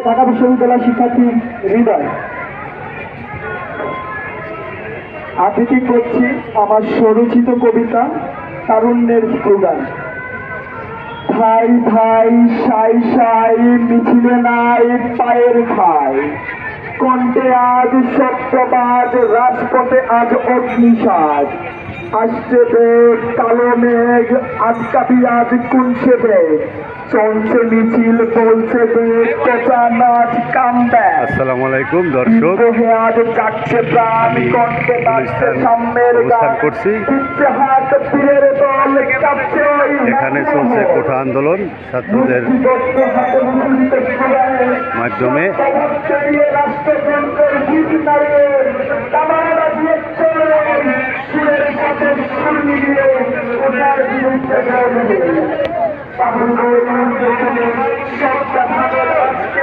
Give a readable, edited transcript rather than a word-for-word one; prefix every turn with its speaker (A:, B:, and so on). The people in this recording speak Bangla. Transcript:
A: ঢাকা বিশ্ববিদ্যালয় শিক্ষার্থী হৃদয় আবৃত্তি করছি আমার স্বরচিত কবিতা তারুণ্যের স্লোগান। ভাই ভাই সাই সাই মিছিলে নাই পায়ের খাই, কণ্ঠে আজ সত্যবাজ রাজপথে আজ অগ্নিসাজ। আসছে বেগ কালো মেঘ আটকাবি আজ কুনছে বেগ, চলছে মিছিল বলছে বেগ কোচা নাচ কামব্যাক।
B: আসসালামু আলাইকুম দর্শক,
A: আজ যাচ্ছে প্রাণ কণ্ঠে নাচছে সাম্যের
B: অবস্থান করছি।
A: হাত পীরের দল কাঁপছে
B: এখানে চলছে কোঠা আন্দোলন ছাত্রদের মাধ্যমে।
A: রাষ্ট্রযন্ত্রের গীত নাড়িয়ে তামারা দিয়েছে সুরের সাথে সুর মিলিয়ে ওটার বিরুদ্ধে সবটা ভালো আজকে